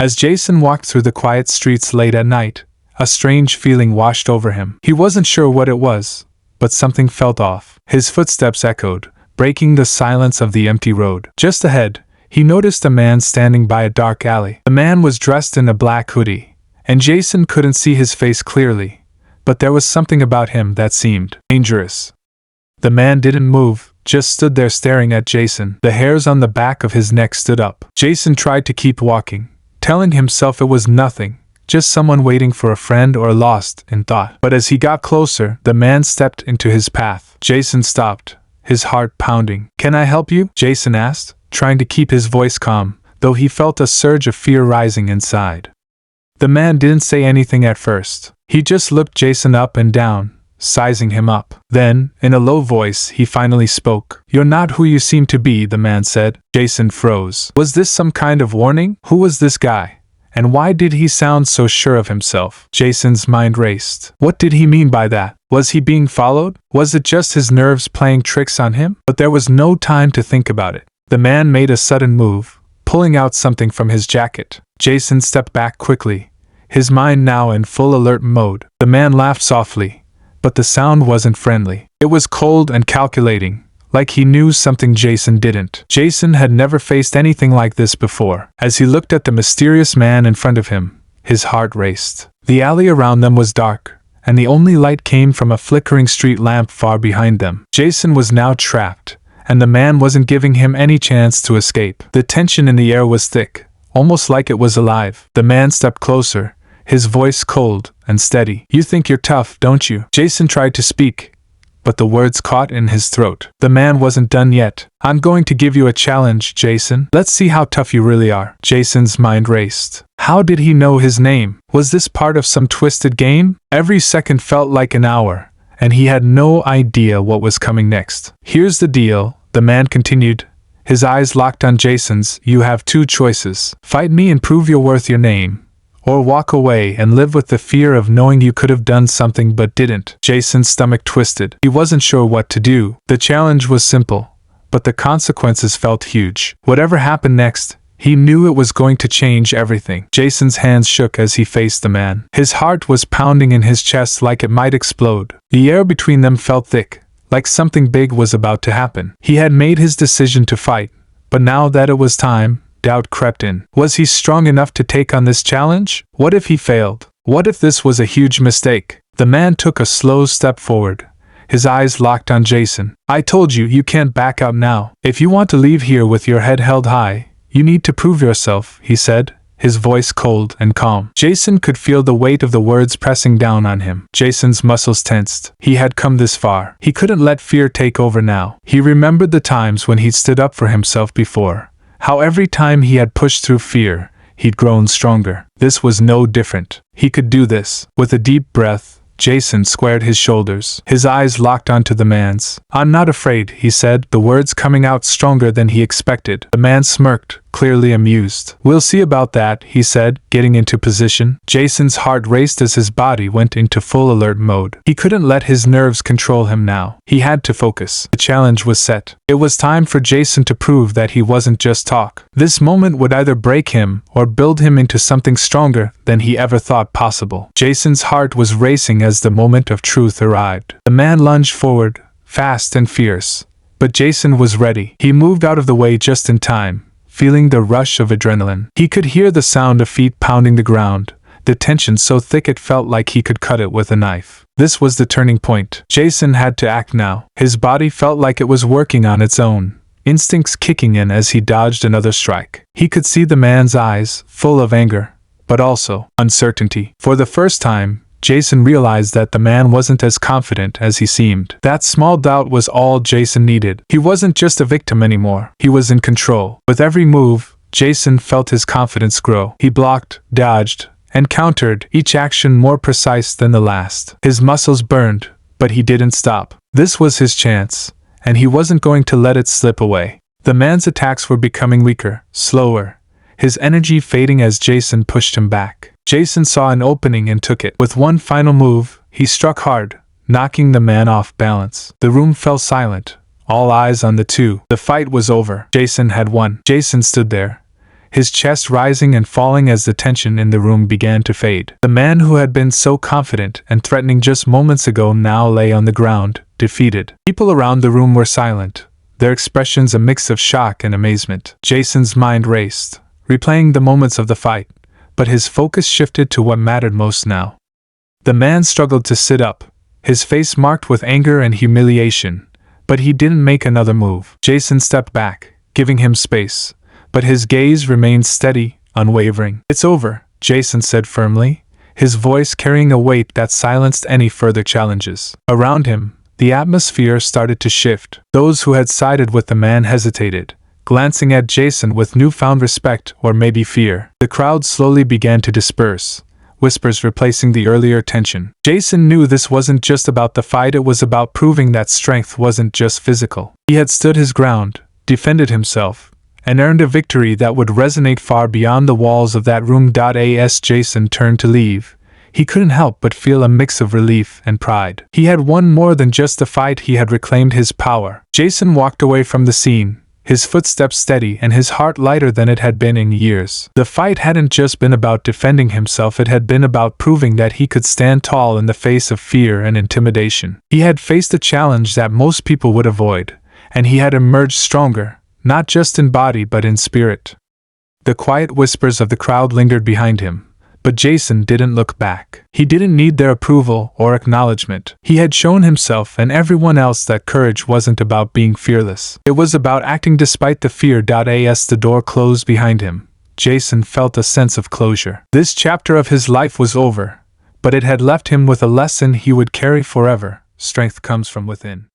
As Jason walked through the quiet streets late at night, a strange feeling washed over him. He wasn't sure what it was, but something felt off. His footsteps echoed, breaking the silence of the empty road. Just ahead, he noticed a man standing by a dark alley. The man was dressed in a black hoodie, and Jason couldn't see his face clearly, but there was something about him that seemed dangerous. The man didn't move, just stood there staring at Jason. The hairs on the back of his neck stood up. Jason tried to keep walking, telling himself it was nothing, just someone waiting for a friend or lost in thought. But as he got closer, the man stepped into his path. Jason stopped, his heart pounding. "Can I help you?" Jason asked, trying to keep his voice calm, though he felt a surge of fear rising inside. The man didn't say anything at first. He just looked Jason up and down, sizing him up. Then, in a low voice, he finally spoke. "You're not who you seem to be," the man said. Jason froze. Was this some kind of warning? Who was this guy? And why did he sound so sure of himself? Jason's mind raced. What did he mean by that? Was he being followed? Was it just his nerves playing tricks on him? But there was no time to think about it. The man made a sudden move, pulling out something from his jacket. Jason stepped back quickly, his mind now in full alert mode. The man laughed softly, but the sound wasn't friendly. It was cold and calculating, like he knew something Jason didn't. Jason had never faced anything like this before. As he looked at the mysterious man in front of him, his heart raced. The alley around them was dark, and the only light came from a flickering street lamp far behind them. Jason was now trapped, and the man wasn't giving him any chance to escape. The tension in the air was thick, almost like it was alive. The man stepped closer, his voice cold and steady. "You think you're tough, don't you?" Jason tried to speak, but the words caught in his throat. The man wasn't done yet. "I'm going to give you a challenge, Jason. Let's see how tough you really are." Jason's mind raced. How did he know his name? Was this part of some twisted game? Every second felt like an hour, and he had no idea what was coming next. "Here's the deal," the man continued, his eyes locked on Jason's. "You have two choices. Fight me and prove you're worth your name, or walk away and live with the fear of knowing you could have done something but didn't." Jason's stomach twisted. He wasn't sure what to do. The challenge was simple, but the consequences felt huge. Whatever happened next, he knew it was going to change everything. Jason's hands shook as he faced the man. His heart was pounding in his chest like it might explode. The air between them felt thick, like something big was about to happen. He had made his decision to fight, but now that it was time, doubt crept in. Was he strong enough to take on this challenge? What if he failed? What if this was a huge mistake? The man took a slow step forward, his eyes locked on Jason. "I told you, you can't back out now. If you want to leave here with your head held high, you need to prove yourself," he said, his voice cold and calm. Jason could feel the weight of the words pressing down on him. Jason's muscles tensed. He had come this far. He couldn't let fear take over now. He remembered the times when he'd stood up for himself before. How every time he had pushed through fear, he'd grown stronger. This was no different. He could do this. With a deep breath, Jason squared his shoulders. His eyes locked onto the man's. "I'm not afraid," he said, the words coming out stronger than he expected. The man smirked, clearly amused. "We'll see about that," he said, getting into position. Jason's heart raced as his body went into full alert mode. He couldn't let his nerves control him now. He had to focus. The challenge was set. It was time for Jason to prove that he wasn't just talk. This moment would either break him or build him into something stronger than he ever thought possible. Jason's heart was racing as the moment of truth arrived. The man lunged forward, fast and fierce, but Jason was ready. He moved out of the way just in time, feeling the rush of adrenaline. He could hear the sound of feet pounding the ground, the tension so thick it felt like he could cut it with a knife. This was the turning point. Jason had to act now. His body felt like it was working on its own, instincts kicking in as he dodged another strike. He could see the man's eyes, full of anger, but also uncertainty. For the first time, Jason realized that the man wasn't as confident as he seemed. That small doubt was all Jason needed. He wasn't just a victim anymore. He was in control. With every move, Jason felt his confidence grow. He blocked, dodged, and countered, each action more precise than the last. His muscles burned, but he didn't stop. This was his chance, and he wasn't going to let it slip away. The man's attacks were becoming weaker, slower, his energy fading as Jason pushed him back. Jason saw an opening and took it. With one final move, he struck hard, knocking the man off balance. The room fell silent, all eyes on the two. The fight was over. Jason had won. Jason stood there, his chest rising and falling as the tension in the room began to fade. The man who had been so confident and threatening just moments ago now lay on the ground, defeated. People around the room were silent, their expressions a mix of shock and amazement. Jason's mind raced, replaying the moments of the fight, but his focus shifted to what mattered most now. The man struggled to sit up, his face marked with anger and humiliation, but he didn't make another move. Jason stepped back, giving him space, but his gaze remained steady, unwavering. "It's over," Jason said firmly, his voice carrying a weight that silenced any further challenges. Around him, the atmosphere started to shift. Those who had sided with the man hesitated, glancing at Jason with newfound respect or maybe fear. The crowd slowly began to disperse, whispers replacing the earlier tension. Jason knew this wasn't just about the fight, it was about proving that strength wasn't just physical. He had stood his ground, defended himself, and earned a victory that would resonate far beyond the walls of that room. As Jason turned to leave, he couldn't help but feel a mix of relief and pride. He had won more than just a fight, he had reclaimed his power. Jason walked away from the scene, his footsteps steady and his heart lighter than it had been in years. The fight hadn't just been about defending himself, it had been about proving that he could stand tall in the face of fear and intimidation. He had faced a challenge that most people would avoid, and he had emerged stronger, not just in body but in spirit. The quiet whispers of the crowd lingered behind him, but Jason didn't look back. He didn't need their approval or acknowledgement. He had shown himself and everyone else that courage wasn't about being fearless. It was about acting despite the fear. As the door closed behind him, Jason felt a sense of closure. This chapter of his life was over, but it had left him with a lesson he would carry forever. Strength comes from within.